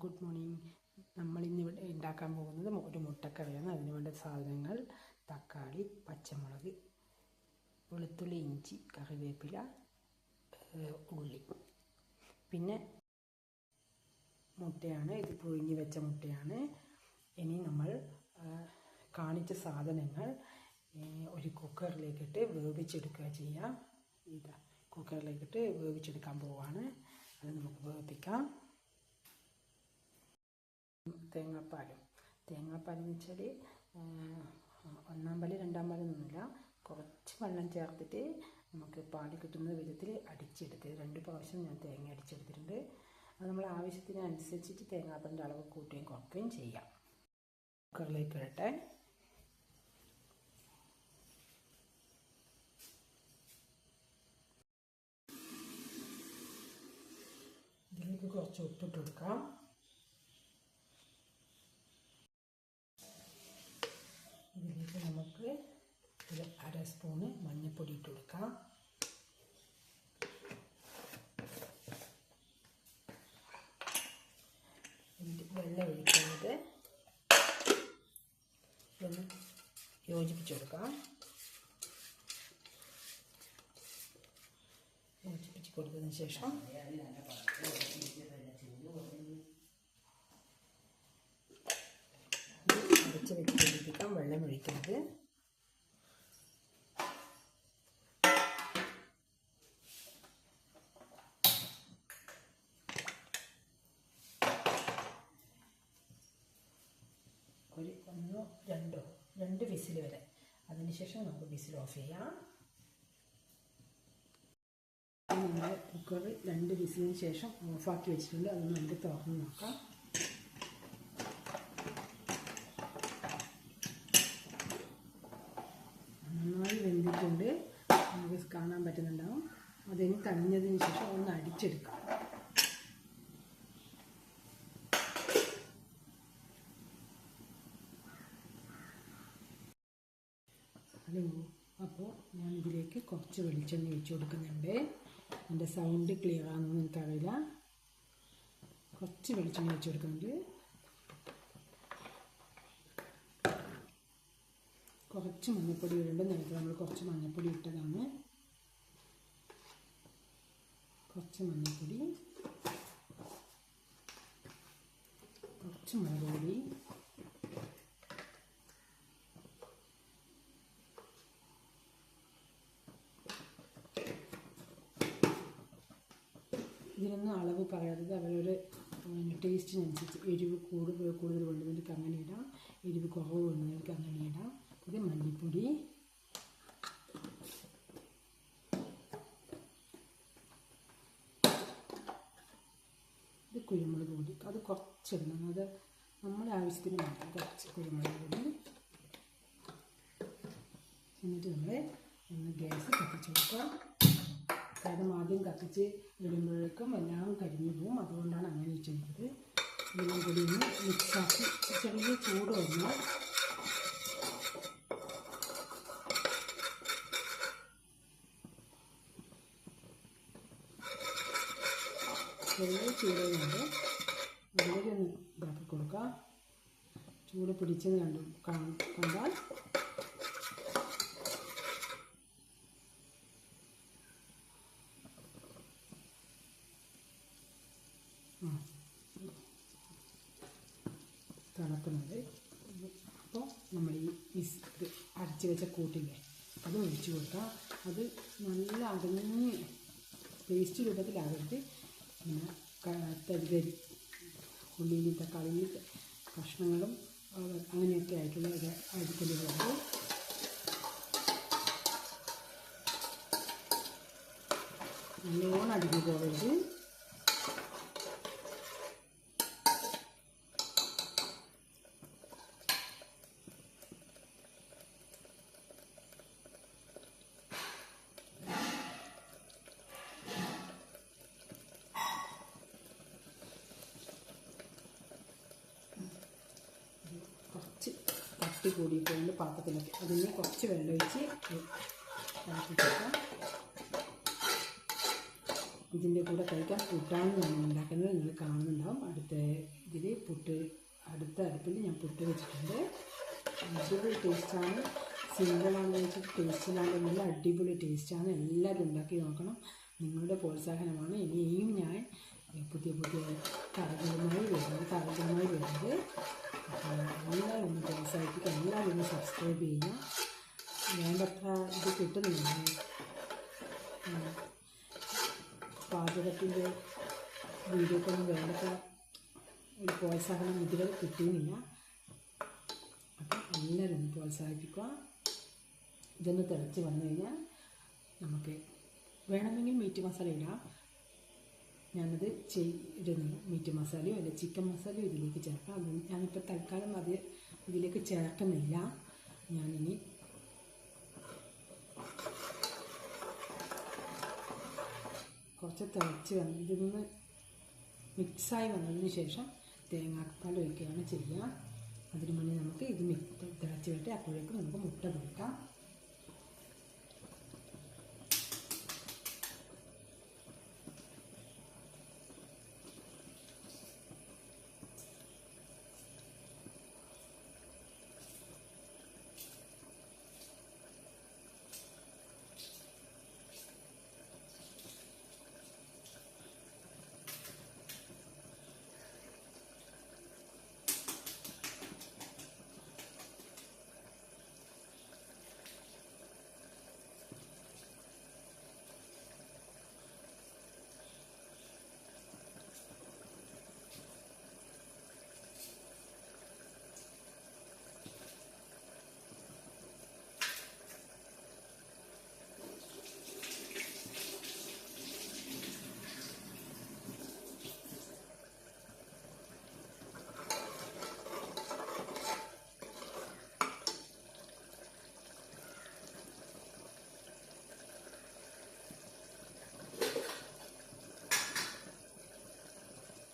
Good morning. നമ്മളിന്നിവിടെ ഉണ്ടാക്കാൻ പോകുന്നത് ഒരു മുട്ടക്കറിയാണ്. അതിന് വേണ്ട സാധനങ്ങൾ: തക്കാളി, പച്ചമുളക്, വെളുത്തുള്ളി, ഇഞ്ചി, കറിവേപ്പില, ഉള്ളി, പിന്നെ മുട്ടയാണ്. ഇത് പുഴുങ്ങി വെച്ച മുട്ടയാണ്. ഇനി നമ്മൾ കാണിച്ച സാധനങ്ങൾ ഒരു കുക്കറിലേക്കിട്ട് വേവിച്ചെടുക്കുക ചെയ്യാം. ഇതാ കുക്കറിലേക്കിട്ട് വേവിച്ചെടുക്കാൻ പോവുകയാണ്. അത് നമുക്ക് വേവിപ്പിക്കാം. തേങ്ങാപ്പാലെന്ന് വെച്ചാൽ ഒന്നാം പാൽ രണ്ടാം പാലൊന്നുമില്ല, കുറച്ച് വെള്ളം ചേർത്തിട്ട് നമുക്ക് പാൽ കിട്ടുന്ന വിധത്തിൽ അടിച്ചെടുത്ത് 2 പ്രാവശ്യം ഞാൻ തേങ്ങ അടിച്ചെടുത്തിട്ടുണ്ട്. അത് നമ്മൾ ആവശ്യത്തിനനുസരിച്ചിട്ട് തേങ്ങാപ്പാലിൻ്റെ അളവ് കൂട്ടുകയും കുറയ്ക്കുകയും ചെയ്യാം. കുക്കറിലേക്ക് ഇടട്ടെ. ഇതിലേക്ക് കുറച്ച് ഉപ്പിട്ട് കൊടുക്കാം. ഇതിലേക്ക് നമുക്ക് ഒരു 1/2 സ്പൂണ് മഞ്ഞൾപ്പൊടി ഇട്ട് കൊടുക്കാം. വെള്ളം ഒഴിക്കുന്നത് ഒന്ന് യോജിപ്പിച്ച് കൊടുക്കാം. യോജിപ്പിച്ച് കൊടുത്തതിന് ശേഷം അടച്ച് വെച്ച് യോജിപ്പിക്കാം. വെള്ളം ഒഴിക്കരുത്. ഒരു 1-2 വിസിൽ വരെ. അതിനുശേഷം നമുക്ക് വിസിൽ ഓഫ് ചെയ്യാം. നമ്മൾ കുക്കർ 2 വിസിലിന് ശേഷം ഓഫാക്കി വെച്ചിട്ടുണ്ട്. അത് നമുക്ക് തുറന്ന് നോക്കാം. നന്നായി വെന്തിട്ടുണ്ട്, നമുക്ക് കാണാൻ പറ്റുന്നുണ്ടാവും. അതിന് തണിഞ്ഞതിന് ശേഷം ഒന്ന് അടിച്ചെടുക്കാം. ഹലോ, അപ്പോൾ ഞാൻ ഇതിലേക്ക് കുറച്ച് വെളിച്ചെണ്ണ ഒഴിച്ച് കൊടുക്കുന്നുണ്ട്. എൻ്റെ സൗണ്ട് ക്ലിയർ ആണെന്ന് എനിക്കറിയില്ല. കുറച്ച് വെളിച്ചെണ്ണ ഒഴിച്ച് കൊടുക്കുന്നുണ്ട്. കുറച്ച് മഞ്ഞൾപ്പൊടി ഇടുന്നുണ്ട്. നേരത്തെ നമ്മൾ കുറച്ച് മഞ്ഞൾപ്പൊടി ഇട്ടതാണ്. കുറച്ച് മഞ്ഞൾപ്പൊടി, കുറച്ച് മുളക് പൊടി, ഇതിനൊന്നും അളവ് പറയാത്തത് അവരൊരു ടേസ്റ്റിനനുസരിച്ച്. എരിവ് കൂടുതൽ വേണ്ടുന്നവർക്ക് അങ്ങനെ ഇടാം, എരിവ് കുറവ് വേണ്ടുന്നവർക്ക് അങ്ങനെ ഇടാം. ഇത് മല്ലിപ്പൊടി, ഇത് കുരുമുളക് പൊടി. അത് കുറച്ചിടണം, അത് നമ്മുടെ ആവശ്യത്തിന് മാത്രം കുറച്ച് കുരുമുളക് പൊടി. എന്നിട്ട് നമ്മൾ ഒന്ന് ഗ്യാസ് കത്തിച്ച് കൊടുക്കാം. കാരണം ആദ്യം കത്തിച്ച് ഇടുമ്പോഴേക്കും എല്ലാം കരിഞ്ഞു പോവും. അതുകൊണ്ടാണ് അങ്ങനെ ചെയ്യുന്നത്. എല്ലാം കൂടി ഒന്ന് മിക്സാക്കി ചെറിയ ചൂട് വന്നാൽ ചെറിയ ചൂട് കൊണ്ട് വളരെ ഒന്ന് ഇതാക്കി കൊടുക്കുക. ചൂട് പിടിച്ചെന്ന് കണ്ടാൽ തിളക്കുന്നത്. അപ്പോൾ നമ്മൾ ഈ അരച്ച് വെച്ച കൂട്ടില്ലേ അത് ഒഴിച്ച് കൊടുക്കുക. അത് നല്ല അടങ്ങി പേസ്റ്റ് രൂപത്തിലാകരുത്. പിന്നെ തരി ഉള്ളിയും തക്കാളിയും കഷ്ണങ്ങളും അങ്ങനെയൊക്കെ ആയിട്ടുള്ള ഒരു അരിക്കലുകളുണ്ട്. നല്ലോണം അടിഞ്ഞു പോകരുത്. കട്ടി കൂടിയിട്ടുണ്ട് പാത്രത്തിലൊക്കെ. അതിന് കുറച്ച് വെള്ളം ഒഴിച്ച് ഇളക്കി കൊടുക്കാം. ഇതിൻ്റെ കൂടെ കഴിക്കാൻ പുട്ടാണ് ഞാൻ ഉണ്ടാക്കുന്നത്. നിങ്ങൾ കാണുന്നുണ്ടാവും. അടുത്ത അടുപ്പിൽ ഞാൻ പുട്ട് വെച്ചിട്ടുണ്ട്. അടിപൊളി ടേസ്റ്റാണ്. സിമ്പിളാണെന്ന് വെച്ചിട്ട് ടേസ്റ്റിലാണെന്നുള്ള അടിപൊളി ടേസ്റ്റാണ്. എല്ലാവരും ഉണ്ടാക്കി നോക്കണം. നിങ്ങളുടെ പ്രോത്സാഹനമാണ് ഇനിയും ഞാൻ പുതിയ കറികളുമായി വരുന്നത്. അപ്പോൾ എല്ലാവരും ഒന്ന് പ്രോത്സാഹിപ്പിക്കുക, എല്ലാവരും ഒന്ന് സബ്സ്ക്രൈബ് ചെയ്യുക. വേണ്ടത്ര ഇത് കിട്ടുന്നില്ല. പാചകത്തിൻ്റെ വീഡിയോക്കൊന്നും വേണ്ടത്ര ഒരു പ്രോത്സാഹനം ഇതുവരെ കിട്ടിയുന്നില്ല. അപ്പം എല്ലാവരും ഒന്ന് പ്രോത്സാഹിപ്പിക്കുക. ഇതൊന്ന് തിളച്ച് വന്നു കഴിഞ്ഞാൽ നമുക്ക് വേണമെങ്കിൽ മീറ്റ് മസാല ഇടാം. ഞാനത് ഇടുന്നു. മീറ്റ് മസാലയോ അല്ല ചിക്കൻ മസാലയോ ഇതിലേക്ക് ചേർക്കാം. അത് ഞാനിപ്പോൾ തൽക്കാലം അത് ഇതിലേക്ക് ചേർക്കുന്നില്ല. ഞാനിനി കുറച്ച് തിളച്ച് ഇതൊന്ന് മിക്സായി വന്നതിന് ശേഷം തേങ്ങാപ്പാൽ ഒഴിക്കുകയാണ് ചെയ്യുക. അതിന് മുന്നേ നമുക്ക് ഇത് തിളച്ച് വിട്ട് അപ്പോഴേക്കും നമുക്ക് മുട്ട പൊരിക്കാം.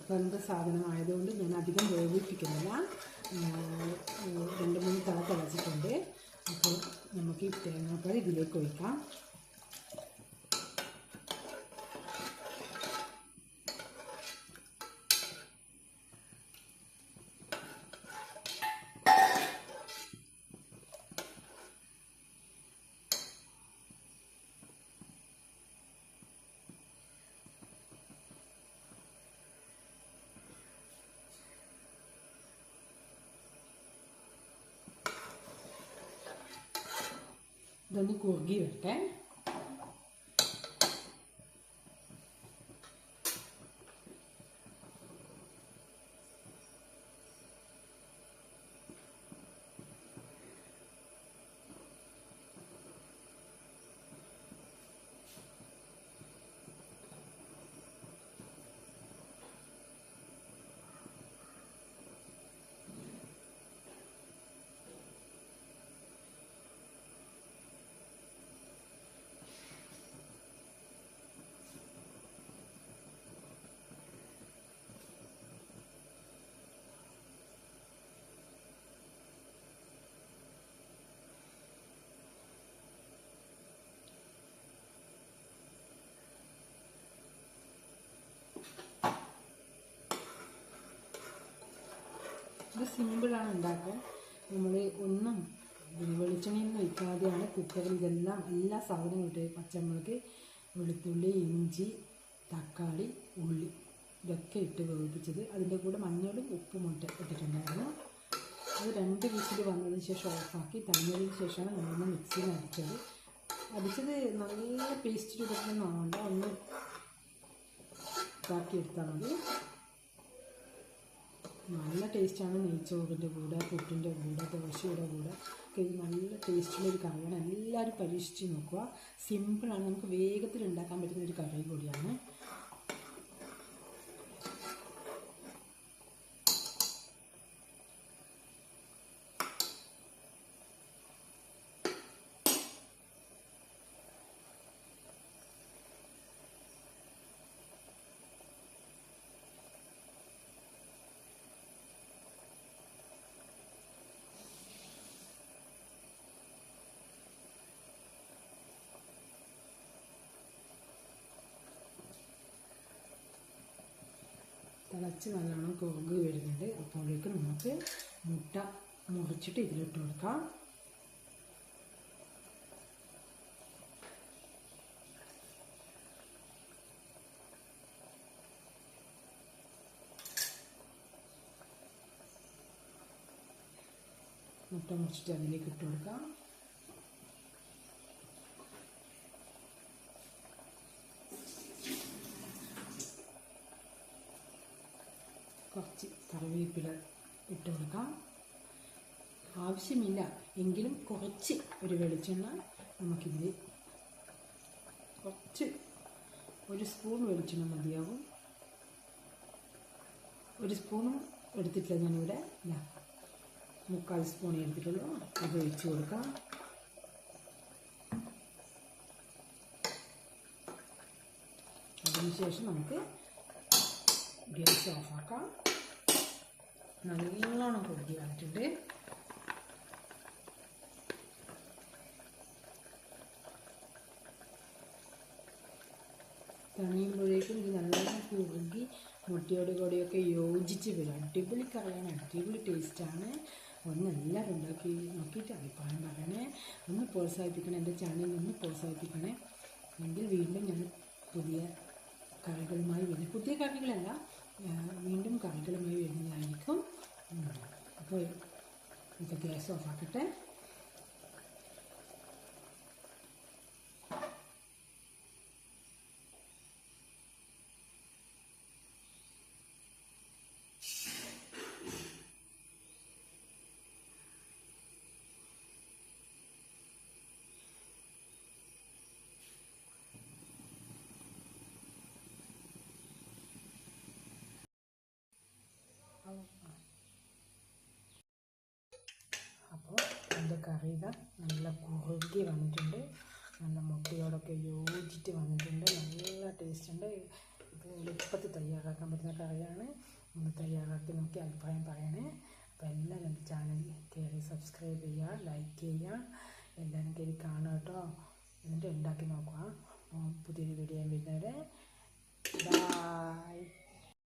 വെന്ത സാധനമായതുകൊണ്ട് ഞാൻ അധികം വേവിപ്പിക്കുന്നില്ല. 2-3 തവണ തിളച്ചിട്ടുണ്ട്. അപ്പോൾ നമുക്ക് ഈ തേങ്ങാപ്പാൽ ഇതിലേക്ക് ഒഴിക്കാം. ഇതൊന്ന് കുറുകി വരട്ടെ. ഇത് സിമ്പിളാണ് ഉണ്ടാക്കാൻ. നമ്മൾ ഒന്നും വെളിച്ചെണ്ണയൊന്നും ഒഴിക്കാതെയാണ് കുക്കറിൽ ഇതെല്ലാം എല്ലാ സാധനവും ഇട്ട് പച്ചമുളക്, വെളുത്തുള്ളി, ഇഞ്ചി, തക്കാളി, ഉള്ളി ഇതൊക്കെ ഇട്ട് വേവിപ്പിച്ചത്. അതിൻ്റെ കൂടെ മഞ്ഞളും ഉപ്പും ഇട്ടിട്ടുണ്ടായിരുന്നു. അത് 2 വിസിൽ വന്നതിന് ശേഷം ഓഫാക്കി തണിഞ്ഞതിന് ശേഷമാണ് നമ്മളൊന്ന് മിക്സിയിൽ അടിച്ചത് നല്ല പേസ്റ്റ് രൂപത്തിലൊന്നും ആവണ്ട, ഒന്ന് ഇതാക്കിയെടുത്താൽ മതി. നല്ല ടേസ്റ്റാണ്. നെയ്ച്ചോറിൻ്റെ കൂടെ, പുട്ടിൻ്റെ കൂടെ, ദോശയുടെ കൂടെ ഒക്കെ നല്ല ടേസ്റ്റുള്ളൊരു കറിയാണ്. എല്ലാവരും പരീക്ഷിച്ച് നോക്കുക. സിമ്പിളാണ്, നമുക്ക് വേഗത്തിൽ ഉണ്ടാക്കാൻ പറ്റുന്ന ഒരു കറി കൂടിയാണ്. തിളച്ച് നല്ലോണം കുറുകി വരുന്നുണ്ട്. അപ്പോഴേക്കും നമുക്ക് മുട്ട മുറിച്ചിട്ട് ഇതിലിട്ട് കൊടുക്കാം. മുട്ട മുറിച്ചിട്ട് അതിലേക്ക് ഇട്ട് കൊടുക്കാം. കുറച്ച് കറിവേപ്പില ഇട്ട് കൊടുക്കാം. ആവശ്യമില്ല എങ്കിലും കുറച്ച് ഒരു വെളിച്ചെണ്ണ നമുക്കിതിൽ കുറച്ച് 1 സ്പൂൺ വെളിച്ചെണ്ണ മതിയാവും. 1 സ്പൂണും എടുത്തിട്ടില്ല ഞാനിവിടെ, 3/4 സ്പൂൺ എടുത്തിട്ടുള്ളൂ. അത് ഒഴിച്ച് കൊടുക്കാം. അതിനുശേഷം നമുക്ക് ഗ്യാസ് ഓഫാക്കാം. നല്ലോണം കുറുകി വന്നിട്ടുണ്ട്. തണിയുമ്പോഴേക്കും ഇത് നല്ലോണം കുറുകി മുട്ടയോട് കൂടിയൊക്കെ യോജിച്ച് വരും. അടിപൊളി കറിയാണ്, അടിപൊളി ടേസ്റ്റാണ്. ഒന്ന് എല്ലാവരും ഉണ്ടാക്കി നോക്കിയിട്ട് അഭിപ്രായം പറയണേ. ഒന്ന് പ്രോത്സാഹിപ്പിക്കണേ, എൻ്റെ ചാനലിൽ ഒന്ന് പ്രോത്സാഹിപ്പിക്കണേ. എങ്കിൽ വീണ്ടും ഞാൻ പുതിയ കറികളുമായി വരുന്നത്, പുതിയ കറികളല്ല, വീണ്ടും കറികളുമായി വരുന്നതായിരിക്കും. അപ്പോൾ ഇത് ഗ്യാസ് ഓഫാക്കട്ടെ. അപ്പോൾ എൻ്റെ കറി ഇതാ നല്ല കുറുകി വന്നിട്ടുണ്ട്. നല്ല മുട്ടയോടൊക്കെ യോജിച്ച് വന്നിട്ടുണ്ട്. നല്ല ടേസ്റ്റ് ഉണ്ട്. ഇത് എളുപ്പത്തിൽ തയ്യാറാക്കാൻ പറ്റുന്ന കറിയാണ്. ഒന്ന് തയ്യാറാക്കി നോക്കി അഭിപ്രായം പറയണേ. അപ്പോൾ എല്ലാവരും എൻ്റെ ചാനൽ കയറി സബ്സ്ക്രൈബ് ചെയ്യുക, ലൈക്ക് ചെയ്യുക, എല്ലാവരും കയറി കാണുക കേട്ടോ. എന്നിട്ട് ഉണ്ടാക്കി നോക്കുക. പുതിയൊരു വീഡിയോ വരുന്നവരെ ബൈ.